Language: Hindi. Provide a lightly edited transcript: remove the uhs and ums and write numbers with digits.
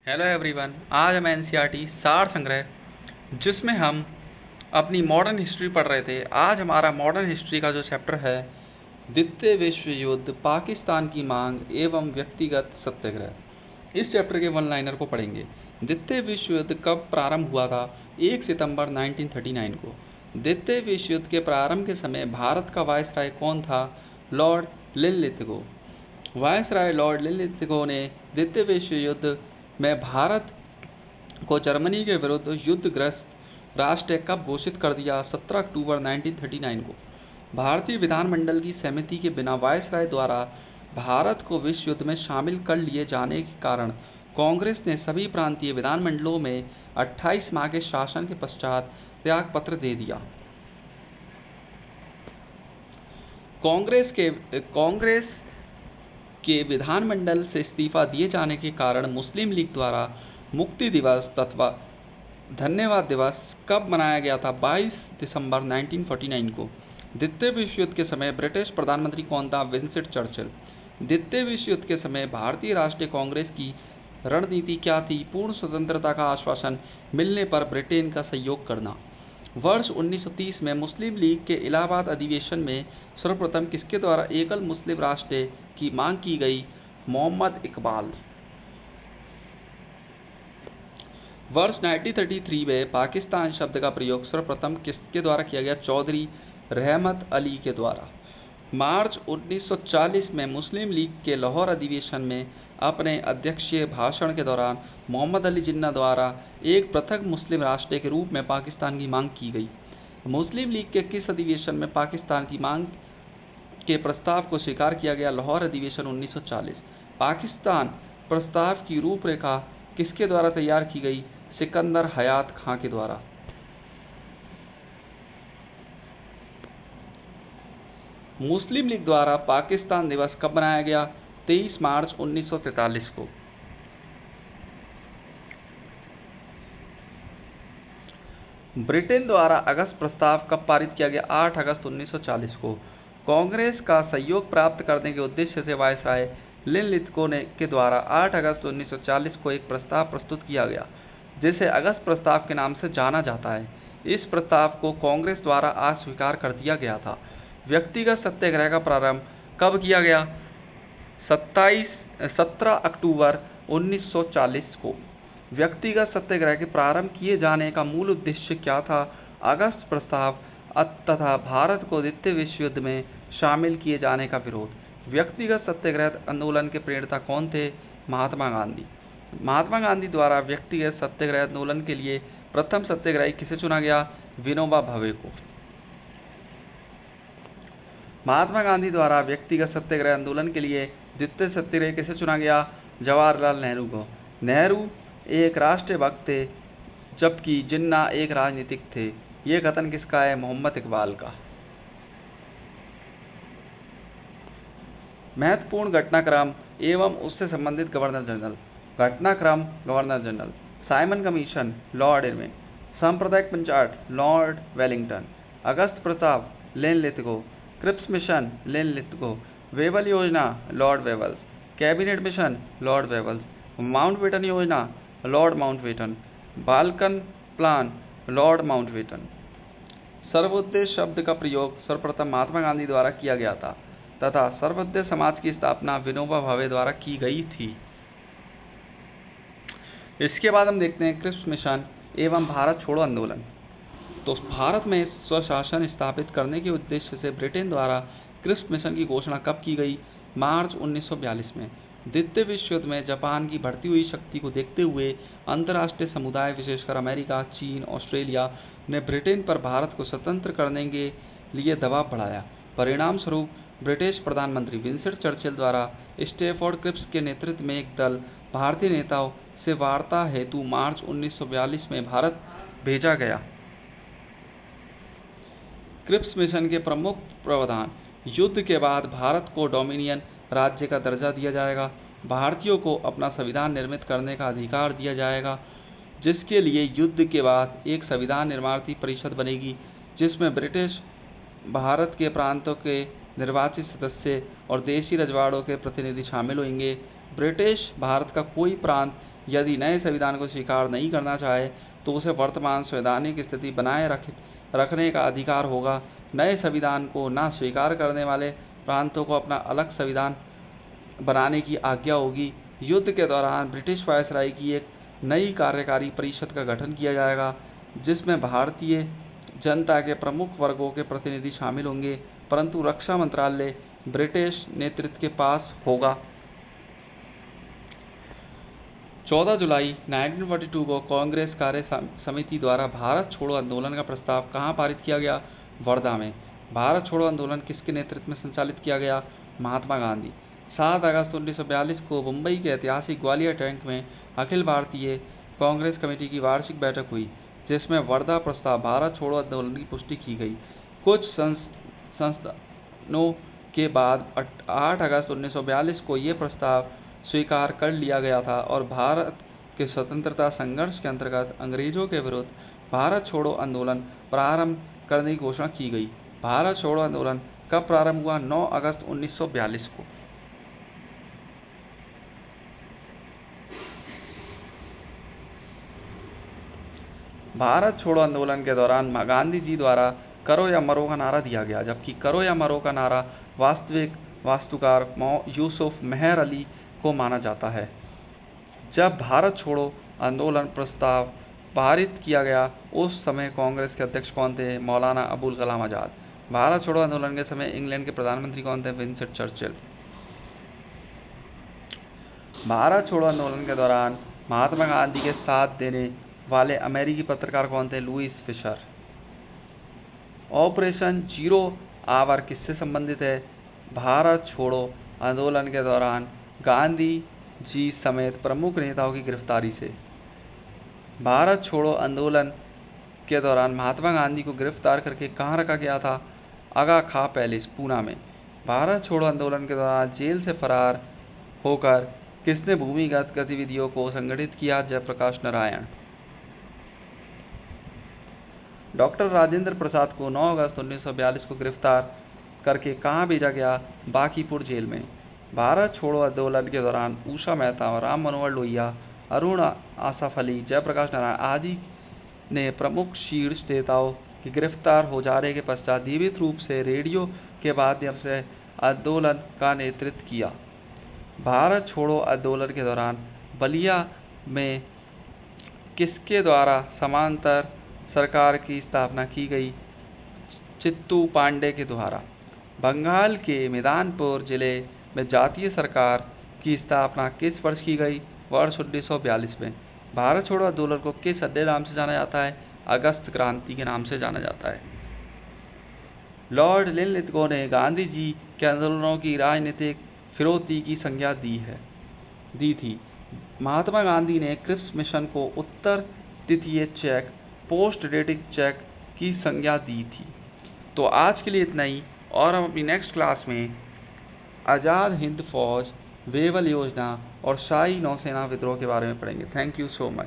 हेलो एवरीवन, आज हम एनसीईआरटी सार संग्रह जिसमें हम अपनी मॉडर्न हिस्ट्री पढ़ रहे थे। आज हमारा मॉडर्न हिस्ट्री का जो चैप्टर है, द्वितीय विश्व युद्ध, पाकिस्तान की मांग एवं व्यक्तिगत सत्याग्रह। इस चैप्टर के वन लाइनर को पढ़ेंगे। द्वितीय विश्व युद्ध कब प्रारंभ हुआ था? 1 सितंबर 1939 को। द्वितीय विश्व युद्ध के प्रारंभ के समय भारत का वायसराय कौन था? Lord Linlithgow. Viceroy Lord Linlithgow ने द्वितीय विश्व युद्ध में भारत को जर्मनी के विरुद्ध युद्धग्रस्त राष्ट्र कब घोषित कर दिया? 17 अक्टूबर 1939 को। भारतीय विधानमंडल की सहमति के बिना वायसराय द्वारा भारत को विश्व युद्ध में शामिल कर लिए जाने के कारण कांग्रेस ने सभी प्रांतीय विधानमंडलों में 28 माह के शासन के पश्चात त्यागपत्र दे दिया। कांग्रेस के विधानमंडल से इस्तीफा दिए जाने के कारण मुस्लिम लीग द्वारा मुक्ति दिवस तथा धन्यवाद दिवस कब मनाया गया था? 22 दिसंबर 1949 को। द्वितीय विश्व युद्ध के समय ब्रिटिश प्रधानमंत्री कौन था? Winston Churchill. द्वितीय विश्व युद्ध के समय भारतीय राष्ट्रीय कांग्रेस की रणनीति क्या थी? पूर्ण स्वतंत्रता का आश्वासन मिलने पर ब्रिटेन का सहयोग करना। वर्ष 1930 में मुस्लिम लीग के इलाहाबाद अधिवेशन में सर्वप्रथम किसके द्वारा एकल मुस्लिम राष्ट्र की मांग की गई? मोहम्मद इकबाल। वर्ष 1933 में पाकिस्तान शब्द का प्रयोग सर्वप्रथम किसके द्वारा किया गया? चौधरी रहमत अली के द्वारा। मार्च 1940 में मुस्लिम लीग के लाहौर अधिवेशन में अपने अध्यक्षीय भाषण के दौरान मोहम्मद अली जिन्ना द्वारा एक पृथक मुस्लिम राष्ट्र के रूप में पाकिस्तान की मांग की गई। मुस्लिम लीग के किस अधिवेशन में पाकिस्तान की मांग के प्रस्ताव को स्वीकार किया गया? लाहौर अधिवेशन 1940। पाकिस्तान प्रस्ताव की रूपरेखा किसके द्वारा तैयार की गई? सिकंदर हयात खां के द्वारा। मुस्लिम लीग द्वारा पाकिस्तान दिवस कब मनाया गया? 23 मार्च 1943 को। ब्रिटेन द्वारा अगस्त प्रस्ताव कब पारित किया गया? 8 अगस्त 1940 को। कांग्रेस का सहयोग प्राप्त करने के उद्देश्य से वायसराय लिनलिथगो के द्वारा 8 अगस्त 1940 को एक प्रस्ताव प्रस्तुत किया गया, जिसे अगस्त प्रस्ताव के नाम से जाना जाता है। इस प्रस्ताव को कांग्रेस द्वारा अस्वीकार कर दिया गया था। व्यक्तिगत सत्याग्रह का प्रारंभ कब किया गया? 17 अक्टूबर 1940 को। व्यक्तिगत सत्याग्रह के प्रारंभ किए जाने का मूल उद्देश्य क्या था? अगस्त प्रस्ताव तथा भारत को द्वितीय विश्व युद्ध में शामिल किए जाने का विरोध। व्यक्तिगत सत्याग्रह आंदोलन के प्रेरता कौन थे? महात्मा गांधी। महात्मा गांधी द्वारा व्यक्तिगत सत्याग्रह आंदोलन के लिए प्रथम सत्याग्रही किसे चुना गया? विनोबा भावे को। महात्मा गांधी द्वारा व्यक्तिगत सत्याग्रह आंदोलन के लिए द्वितीय सत्याग्रही किसे चुना गया? जवाहरलाल नेहरू को। नेहरू एक राष्ट्रीय भक्त थे, जबकि जिन्ना एक राजनीतिक थे। ये कथन किसका है? मोहम्मद इकबाल का। महत्वपूर्ण घटनाक्रम एवं उससे संबंधित गवर्नर जनरल। घटनाक्रम governor general. Simon commission Lord Irwin. सांप्रदायिक पंचायत लॉर्ड वेलिंगटन। अगस्त प्रस्ताव Linlithgow. Cripps mission Linlithgow. Wavell योजना Lord Wavells. Cabinet mission Lord Wavells. Mountbatten योजना Lord Mountbatten. Balkan plan Lord Mountbatten. Sarvodaya शब्द का प्रयोग सर्वप्रथम महात्मा गांधी द्वारा किया गया था तथा सर्वोदय समाज की स्थापना विनोबा भावे द्वारा की गई थी। इसके बाद हम देखते हैं क्रिप्स मिशन एवं भारत छोड़ो आंदोलन। तो भारत में स्वशासन स्थापित करने के उद्देश्य से ब्रिटेन द्वारा क्रिप्स मिशन की घोषणा कब की गई? मार्च 1942 में। द्वितीय विश्व युद्ध में जापान की बढ़ती हुई शक्ति को देखते हुए अंतर्राष्ट्रीय समुदाय, विशेषकर अमेरिका, चीन, ऑस्ट्रेलिया ने ब्रिटेन पर भारत को स्वतंत्र करने के लिए दबाव बढ़ाया। परिणाम स्वरूप ब्रिटिश प्रधानमंत्री विंस्टन चर्चिल द्वारा स्टैफोर्ड क्रिप्स के नेतृत्व में एक दल भारतीय नेताओं से वार्ता हेतु मार्च 1942 में भारत भेजा गया। क्रिप्स मिशन के प्रमुख प्रावधान। युद्ध के बाद भारत को डोमिनियन राज्य का दर्जा दिया जाएगा। भारतीयों को अपना संविधान निर्मित करने का अधिकार दिया जाएगा, जिसके लिए युद्ध के बाद एक संविधान निर्माती परिषद बनेगी, जिसमें ब्रिटिश भारत के प्रांतों के निर्वाचित सदस्य और देशी रजवाड़ों के प्रतिनिधि शामिल होंगे। ब्रिटिश भारत का कोई प्रांत यदि नए संविधान को स्वीकार नहीं करना चाहे तो उसे वर्तमान संवैधानिक स्थिति बनाए रखने का अधिकार होगा। नए संविधान को न स्वीकार करने वाले प्रांतों को अपना अलग संविधान बनाने की आज्ञा होगी। युद्ध के दौरान ब्रिटिश वायसराय की एक नई कार्यकारी परिषद का गठन किया जाएगा, जिसमें भारतीय जनता के प्रमुख वर्गों के प्रतिनिधि शामिल होंगे, परंतु रक्षा मंत्रालय ब्रिटिश नेतृत्व के पास होगा। 14 जुलाई 1942 को कांग्रेस कार्य समिति द्वारा भारत छोड़ो आंदोलन का प्रस्ताव कहाँ पारित किया गया? वर्धा में। भारत छोड़ो आंदोलन किसके नेतृत्व में संचालित किया गया? महात्मा गांधी। 7 अगस्त 1942 को मुंबई के ऐतिहासिक ग्वालियर टैंक में अखिल भारतीय कांग्रेस कमेटी की वार्षिक बैठक हुई, जिसमें वर्धा प्रस्ताव भारत छोड़ो आंदोलन की पुष्टि की गई। कुछ संस्थानों के बाद 8 अगस्त 1942 को ये प्रस्ताव स्वीकार कर लिया गया था और भारत के स्वतंत्रता संघर्ष के अंतर्गत अंग्रेजों के विरुद्ध भारत छोड़ो आंदोलन प्रारंभ करने की घोषणा की गई। भारत छोड़ो आंदोलन कब प्रारंभ हुआ? 9 अगस्त 1942 को। भारत छोड़ो आंदोलन के दौरान गांधी जी द्वारा करो या मरो का नारा दिया गया, जबकि करो या मरो का नारा वास्तविक वास्तुकार यूसुफ मेहर अली को माना जाता है। जब भारत छोड़ो आंदोलन प्रस्ताव पारित किया गया, उस समय कांग्रेस के अध्यक्ष कौन थे? मौलाना अबुल कलाम आजाद। भारत छोड़ो आंदोलन के समय इंग्लैंड के प्रधानमंत्री कौन थे? Winston Churchill. भारत छोड़ो आंदोलन के दौरान महात्मा गांधी के साथ देने वाले अमेरिकी पत्रकार कौन थे? Louis Fischer. Operation zero hour किससे संबंधित है? भारत छोड़ो आंदोलन के दौरान गांधी जी समेत प्रमुख नेताओं की गिरफ्तारी से। भारत छोड़ो आंदोलन के दौरान महात्मा गांधी को गिरफ्तार करके कहाँ रखा गया था? आगा खां पैलेस, पूना में। भारत छोड़ो आंदोलन के दौरान जेल से फरार होकर किसने भूमिगत गतिविधियों को संगठित किया? जयप्रकाश नारायण। डॉक्टर राजेंद्र प्रसाद को 9 अगस्त 1942 को गिरफ्तार करके कहाँ भेजा गया? बांकीपुर जेल में। भारत छोड़ो आंदोलन के दौरान उषा मेहता और राम मनोहर लोहिया, अरुण आसफ अली, जयप्रकाश नारायण आदि ने प्रमुख शीर्ष नेताओं के गिरफ्तार हो जाने के पश्चात जीवित रूप से रेडियो के माध्यम से आंदोलन का नेतृत्व किया। भारत छोड़ो आंदोलन के दौरान बलिया में किसके द्वारा समांतर सरकार की स्थापना की गई? चित्तू पांडे के द्वारा। बंगाल के मिदनापुर जिले में जातीय सरकार की स्थापना किस वर्ष की गई? वर्ष 1942 में। भारत छोड़ो आंदोलन को किस अन्य नाम से जाना जाता है? अगस्त क्रांति के नाम से जाना जाता है। लॉर्ड लिनलिथगो ने गांधी जी के आंदोलनों की राजनीतिक फिरौती की संज्ञा दी थी। महात्मा गांधी ने क्रिप्स मिशन को उत्तर तिथीय चेक, पोस्ट डेटिक चेक की संज्ञा दी थी। तो आज के लिए इतना ही, और हम अपनी नेक्स्ट क्लास में आज़ाद हिंद फौज, वेवल योजना और शाही नौसेना विद्रोह के बारे में पढ़ेंगे। Thank you so much.